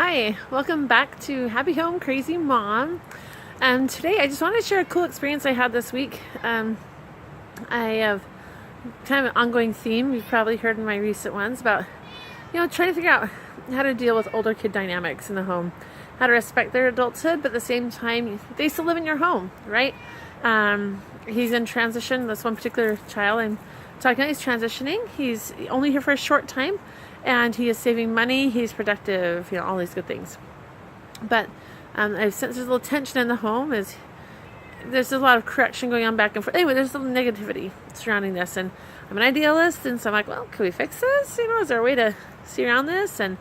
Hi, welcome back to Happy Home Crazy Mom. And today I just wanted to share a cool experience I had this week. I have kind of an ongoing theme you've probably heard in my recent ones about, trying to figure out how to deal with older kid dynamics in the home, how to respect their adulthood, but at the same time, they still live in your home, right? He's in transition. This one particular child I'm talking about, he's transitioning. He's only here for a short time. And he is saving money, he's productive, all these good things. But I've sensed there's a little tension in the home. There's a lot of correction going on back and forth. Anyway, there's a little negativity surrounding this. And I'm an idealist, and so I'm like, well, can we fix this? Is there a way to see around this? And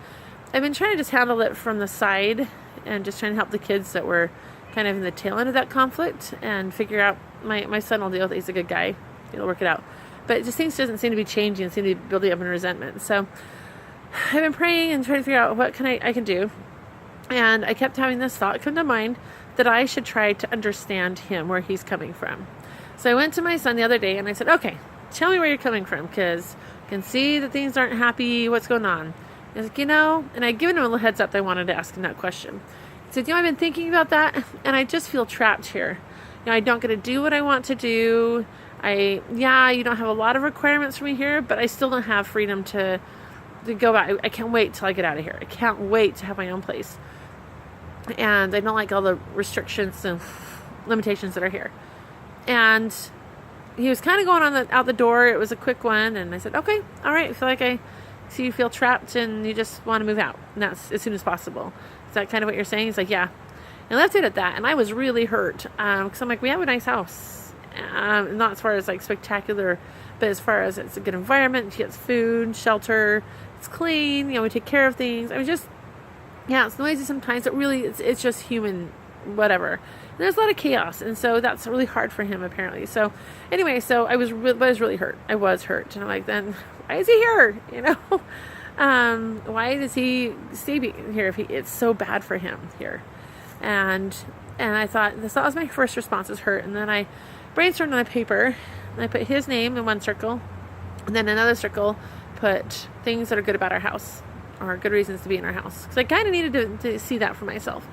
I've been trying to just handle it from the side and just trying to help the kids that were kind of in the tail end of that conflict and figure out, my son will deal with it. He's a good guy. He'll work it out. But it just things doesn't seem to be changing. It seems to be building up in resentment. So I've been praying and trying to figure out what I can do. And I kept having this thought come to mind that I should try to understand him, where he's coming from. So I went to my son the other day and I said, okay, tell me where you're coming from, because I can see that things aren't happy. What's going on? He's like, and I'd given him a little heads up that I wanted to ask him that question. He said, I've been thinking about that and I just feel trapped here. I don't get to do what I want to do. You don't have a lot of requirements for me here, but I still don't have freedom to go back. I can't wait till I get out of here. I can't wait to have my own place. And I don't like all the restrictions and limitations that are here. And he was kind of going out the door. It was a quick one. And I said, okay, all right. I feel like I see you feel trapped and you just want to move out. And that's as soon as possible. Is that kind of what you're saying? He's like, yeah. And left it at that. And I was really hurt. Because I'm like, we have a nice house. Not as far as like spectacular, but as far as it's a good environment. He gets food, shelter. It's clean, we take care of things. It's noisy sometimes, but really it's just human, whatever. And there's a lot of chaos, and so that's really hard for him apparently. So anyway, I was really hurt. I was hurt, and I'm like, then why is he here? Why does he stay here if it's so bad for him here? And I thought that was my first response, was hurt. And then I brainstormed on a paper, and I put his name in one circle, and then another circle put things that are good about our house, or good reasons to be in our house, because I kind of needed to see that for myself.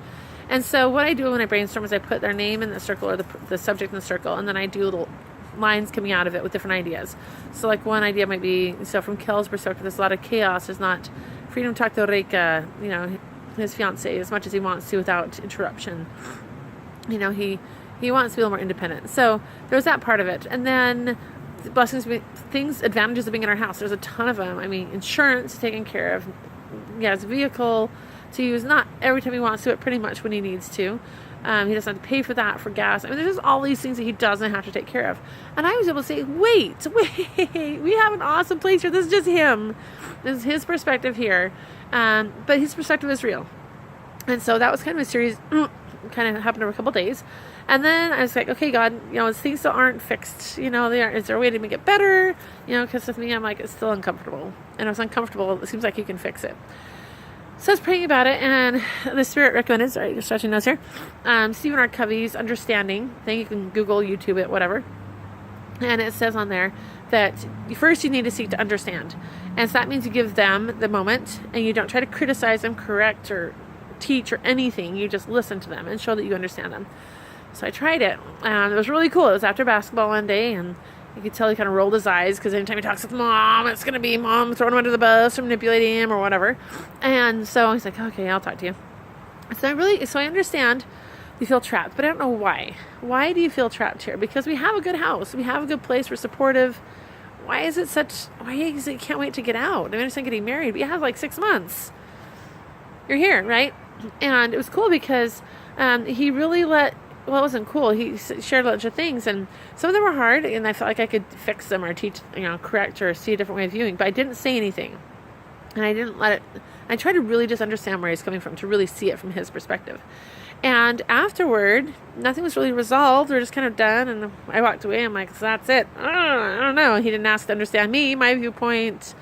And so what I do when I brainstorm is I put their name in the circle, or the subject in the circle, and then I do little lines coming out of it with different ideas. So like one idea might be, so from Kel's perspective, there's a lot of chaos. There's not freedom to talk to Reika, his fiance, as much as he wants to without interruption. He wants to be a little more independent. So there's that part of it. And then advantages of being in our house. There's a ton of them. Insurance taken care of. He has a vehicle to use, not every time he wants to, but pretty much when he needs to. He doesn't have to pay for that, for gas. There's just all these things that he doesn't have to take care of. And I was able to say, wait, we have an awesome place here. This is just him. This is his perspective here. But his perspective is real. And so that was kind of a series, kind of happened over a couple days. And then I was like, okay, God, things still aren't fixed. Is there a way to make it better? Because with me, I'm like, it's still uncomfortable. And if it's uncomfortable, it seems like you can fix it. So I was praying about it, and the Spirit recommended, sorry, just stretching notes here, Stephen R. Covey's Understanding. I think you can Google, YouTube it, whatever. And it says on there that first you need to seek to understand. And so that means you give them the moment, and you don't try to criticize them, correct, or teach, or anything. You just listen to them and show that you understand them. So I tried it, and it was really cool. It was after basketball one day, and you could tell he kind of rolled his eyes, because anytime he talks with mom, it's going to be mom throwing him under the bus or manipulating him or whatever. And so he's like, okay, I'll talk to you. So I understand you feel trapped, but I don't know why. Why do you feel trapped here? Because we have a good house. We have a good place. We're supportive. Why is it you can't wait to get out? I understand getting married, but you have like 6 months. You're here, right? And it was cool because he really it wasn't cool. He shared a bunch of things, and some of them were hard, and I felt like I could fix them or teach, correct or see a different way of viewing, but I didn't say anything. And I didn't let it, I tried to really just understand where he's coming from, to really see it from his perspective. And afterward, nothing was really resolved. We were just kind of done, and I walked away. I'm like, so that's it. I don't know. He didn't ask to understand me, my viewpoint.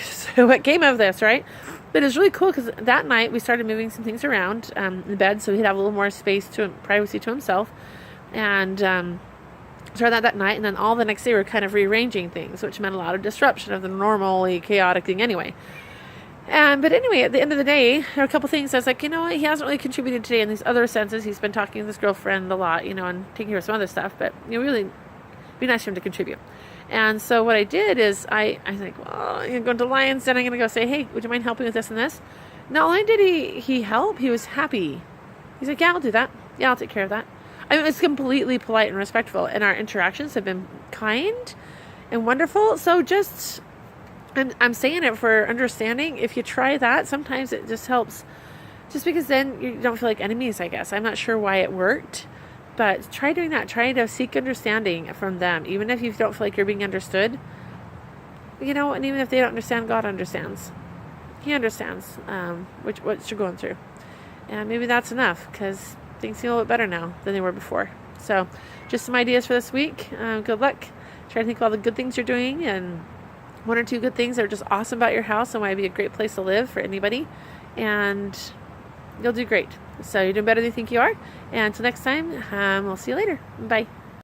So what came of this, right? But it was really cool, because that night we started moving some things around in the bed, so he'd have a little more privacy to himself. And started that night, and then all the next day we were kind of rearranging things, which meant a lot of disruption of the normally chaotic thing anyway. But anyway, at the end of the day, there are a couple things I was like, he hasn't really contributed today in these other senses. He's been talking to his girlfriend a lot, and taking care of some other stuff, but really be nice for him to contribute. And so what I did is I think, well, I'm going to Lions, then I'm going to go say, hey, would you mind helping with this and this? Not only did he help, he was happy. He's like, yeah, I'll do that. Yeah, I'll take care of that. I mean, it's completely polite and respectful, and our interactions have been kind and wonderful. So I'm saying it for understanding. If you try that, sometimes it just helps. Just because then you don't feel like enemies, I guess. I'm not sure why it worked. But try doing that. Try to seek understanding from them. Even if you don't feel like you're being understood. And even if they don't understand, God understands. He understands what you're going through. And maybe that's enough. Because things feel a little bit better now than they were before. So just some ideas for this week. Good luck. Try to think of all the good things you're doing. And 1 or 2 good things that are just awesome about your house. And why it'd be a great place to live for anybody. And you'll do great. So you're doing better than you think you are. And until next time, we'll see you later. Bye.